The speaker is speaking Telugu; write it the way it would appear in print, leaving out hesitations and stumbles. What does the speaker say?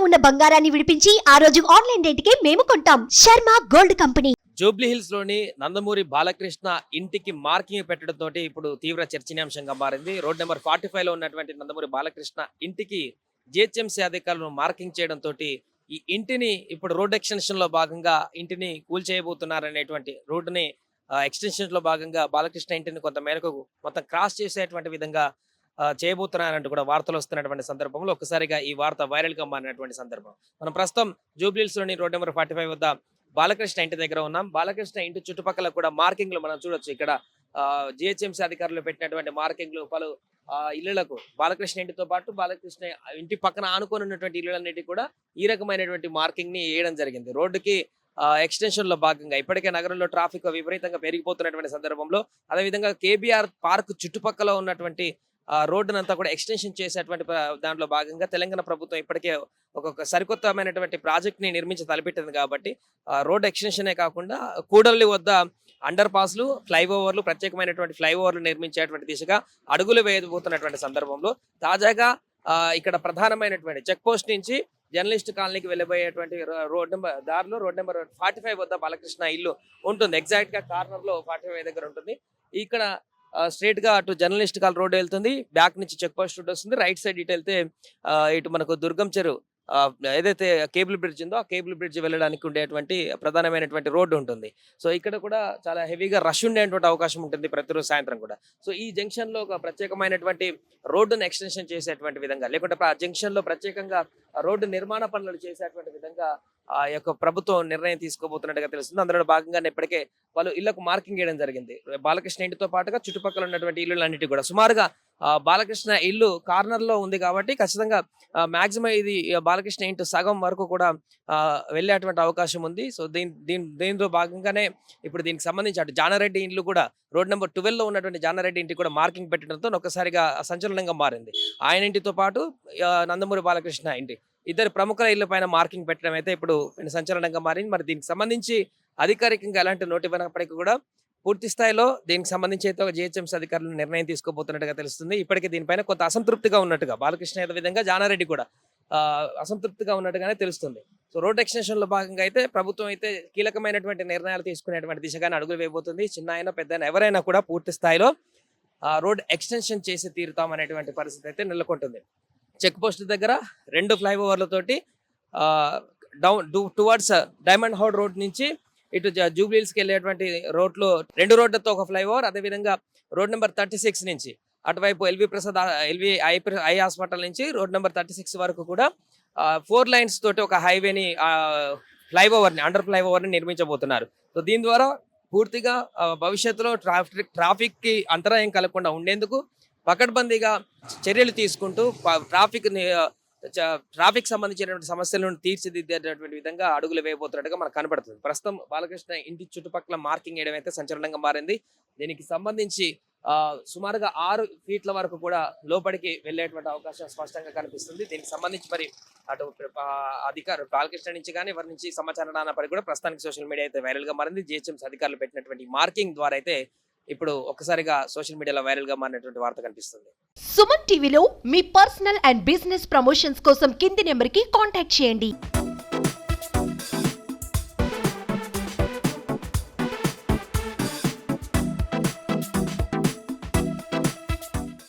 ఉన్న బంగారాన్ని విడిపించి ఆ రోజు ఆన్లైన్ రేటుకే మేము కొంటాం. Sharma gold company. Jubilee hills లోని నందమూరి బాలకృష్ణ ఇంటికి మార్కింగ్ పెట్టడంతో ఇప్పుడు తీవ్ర చర్చనీయాంశంగా మారింది. రోడ్ నెంబర్ 45 లో ఉన్నటువంటి నందమూరి బాలకృష్ణ ఇంటికి జిహెచ్ఎంసీ అధికారులు మార్కింగ్ చేయడంతో ఈ ఇంటిని ఇప్పుడు రోడ్ ఎక్స్టెన్షన్ లో భాగంగా ఇంటిని కూల్చేయబోతున్నారనేటువంటి రోడ్డుని ఎక్స్టెన్షన్ లో భాగంగా బాలకృష్ణ ఇంటిని కొంత మేరకు మొత్తం క్రాస్ చేసేటువంటి విధంగా చేయబోతున్నారంటూ కూడా వార్తలు వస్తున్నటువంటి సందర్భంలో ఒక్కసారిగా ఈ వార్త వైరల్ గా మారినటువంటి సందర్భం. మనం ప్రస్తుతం జూబ్లీ హిల్స్ లోని రోడ్ నెంబర్ 45 వద్ద బాలకృష్ణ ఇంటి దగ్గర ఉన్నాం. బాలకృష్ణ ఇంటి చుట్టుపక్కల కూడా మార్కింగ్లు మనం చూడొచ్చు. ఇక్కడ జిహెచ్ఎంసీ అధికారులు పెట్టినటువంటి మార్కింగ్లు పలు ఇళ్లకు బాలకృష్ణ ఇంటితో పాటు బాలకృష్ణ ఇంటి పక్కన ఆనుకొని ఉన్నటువంటి ఇళ్లన్నిటి కూడా ఈ రకమైనటువంటి మార్కింగ్ ని వేయడం జరిగింది. రోడ్డుకి ఎక్స్టెన్షన్ లో భాగంగా ఇప్పటికే నగరంలో ట్రాఫిక్ విపరీతంగా పెరిగిపోతున్నటువంటి సందర్భంలో అదేవిధంగా కేబీఆర్ పార్క్ చుట్టుపక్కల ఉన్నటువంటి రోడ్డునంతా కూడా ఎక్స్టెన్షన్ చేసేటువంటి దాంట్లో భాగంగా తెలంగాణ ప్రభుత్వం ఇప్పటికే ఒక సరికొత్తమైనటువంటి ప్రాజెక్ట్ ని నిర్మించి తలపెట్టింది కాబట్టి రోడ్ ఎక్స్టెన్షనే కాకుండా కూడలి వద్ద అండర్ పాస్లు ఫ్లైఓవర్లు ప్రత్యేకమైనటువంటి ఫ్లైఓవర్లు నిర్మించేటువంటి దిశగా అడుగులు వేయబోతున్నటువంటి సందర్భంలో తాజాగా ఇక్కడ ప్రధానమైనటువంటి చెక్ పోస్ట్ నుంచి జర్నలిస్ట్ కాలనీకి వెళ్ళబోయేటువంటి రోడ్ నెంబర్ 45 వద్ద బాలకృష్ణ ఇల్లు ఉంటుంది. ఎగ్జాక్ట్ గా కార్నర్ లో 45 దగ్గర ఉంటుంది. ఇక్కడ స్ట్రేట్ గా అటు జర్నలిస్ట్ కాల్ రోడ్ వెళ్తుంది, బ్యాక్ నుంచి చెక్ పోస్ట్ రోడ్ వస్తుంది. రైట్ సైడ్ ఇటు వెళ్తే ఇటు మనకు దుర్గం చెరువు ఏదైతే కేబుల్ బ్రిడ్జ్ ఉందో ఆ కేబుల్ బ్రిడ్జ్ వెళ్ళడానికి ఉండేటువంటి ప్రధానమైనటువంటి రోడ్డు ఉంటుంది. సో ఇక్కడ కూడా చాలా హెవీగా రష్ ఉండేటువంటి అవకాశం ఉంటుంది ప్రతిరోజు సాయంత్రం కూడా. సో ఈ జంక్షన్ లో ఒక ప్రత్యేకమైనటువంటి రోడ్డును ఎక్స్టెన్షన్ చేసేటువంటి విధంగా లేకుంటే ఆ జంక్షన్ లో ప్రత్యేకంగా రోడ్డు నిర్మాణ పనులు చేసేటువంటి విధంగా ఆ యొక్క ప్రభుత్వం నిర్ణయం తీసుకోబోతున్నట్టుగా తెలుస్తుంది. అందులో భాగంగానే ఇప్పటికే వాళ్ళు ఇళ్లకు మార్కింగ్ చేయడం జరిగింది. బాలకృష్ణ ఇంటితో పాటుగా చుట్టుపక్కల ఉన్నటువంటి ఇల్లులన్నిటి కూడా సుమారుగా బాలకృష్ణ ఇల్లు కార్నర్ లో ఉంది కాబట్టి ఖచ్చితంగా మాక్సిమం ఇది బాలకృష్ణ ఇంటి సగం వరకు కూడా వెళ్ళేటువంటి అవకాశం ఉంది. సో దీనిలో భాగంగానే ఇప్పుడు దీనికి సంబంధించి అటు జానారెడ్డి ఇండ్లు కూడా రోడ్ నెంబర్ 12 లో ఉన్నటువంటి జానారెడ్డి ఇంటికి కూడా మార్కింగ్ పెట్టడంతో ఒక్కసారిగా సంచలనంగా మారింది. ఆయన ఇంటితో పాటు నందమూరి బాలకృష్ణ ఇంటి ఇద్దరు ప్రముఖుల ఇళ్ల పైన మార్కింగ్ పెట్టడం అయితే ఇప్పుడు సంచలనంగా మారింది. మరి దీనికి సంబంధించి అధికారికంగా ఎలాంటి నోట్ ఇవ్వనప్పటికీ కూడా పూర్తి స్థాయిలో దీనికి సంబంధించి అయితే జిహెచ్ఎంసీ అధికారులు నిర్ణయం తీసుకోబోతున్నట్టుగా తెలుస్తుంది. ఇప్పటికే దీనిపైన కొంత అసంతృప్తిగా ఉన్నట్టుగా బాలకృష్ణ ఏదో విధంగా జానారెడ్డి కూడా అసంతృప్తిగా ఉన్నట్టుగానే తెలుస్తుంది. సో రోడ్ ఎక్స్టెన్షన్ లో భాగంగా అయితే ప్రభుత్వం అయితే కీలకమైనటువంటి నిర్ణయాలు తీసుకునేటువంటి దిశగానే అడుగులు వేయబోతుంది. చిన్న అయినా పెద్ద ఎవరైనా కూడా పూర్తి స్థాయిలో రోడ్ ఎక్స్టెన్షన్ చేసి తీరుతాం అనేటువంటి పరిస్థితి అయితే నెలకొంటుంది. చెక్ పోస్ట్ దగ్గర 2 ఫ్లైఓవర్లతోటి టువర్డ్స్ డైమండ్ హౌడ్ రోడ్ నుంచి ఇటు జూబ్లీ హిల్స్ కి వెళ్ళేటువంటి రోడ్లో 2 రోడ్లతో ఒక ఫ్లైఓవర్, అదేవిధంగా రోడ్ నెంబర్ 36 నుంచి అటువైపు ఎల్వి ప్రసాద్ ఐ హాస్పిటల్ నుంచి రోడ్ నెంబర్ 36 వరకు కూడా 4 లైన్స్ తోటి ఒక హైవేని అండర్ ఫ్లైఓవర్ ని నిర్మించబోతున్నారు. సో దీని ద్వారా పూర్తిగా భవిష్యత్తులో ట్రాఫిక్ కి అంతరాయం కలగకుండా ఉండేందుకు పకడ్బందీగా చర్యలు తీసుకుంటూ ట్రాఫిక్ సంబంధించినటువంటి సమస్యలను తీర్చిదిద్దేటటువంటి విధంగా అడుగులు వేయబోతున్నట్టుగా మనకు కనబడుతుంది. ప్రస్తుతం బాలకృష్ణ ఇంటి చుట్టుపక్కల మార్కింగ్ వేయడం అయితే సంచలనంగా మారింది. దీనికి సంబంధించి సుమారుగా 6 ఫీట్ల వరకు కూడా లోపలికి వెళ్ళేటువంటి అవకాశం స్పష్టంగా కనిపిస్తుంది. దీనికి సంబంధించి మరి అటు అధికారులు బాలకృష్ణ నుంచి కానీ ఎవరి నుంచి సమాచారం రానప్పటికీ కూడా ప్రస్తుతానికి సోషల్ మీడియా అయితే వైరల్ గా మారింది. జిహెచ్ఎంసీ అధికారులు పెట్టినటువంటి మార్కింగ్ ద్వారా అయితే ఇప్పుడు ఒక్కసారిగా సోషల్ మీడియాలో వైరల్ గా మారినటువంటి వార్త కనిపిస్తుంది. సుమన్ టీవీలో మీ పర్సనల్ అండ్ బిజినెస్ ప్రమోషన్స్ కోసం కింది నెంబర్ కి కాంటాక్ట్ చేయండి.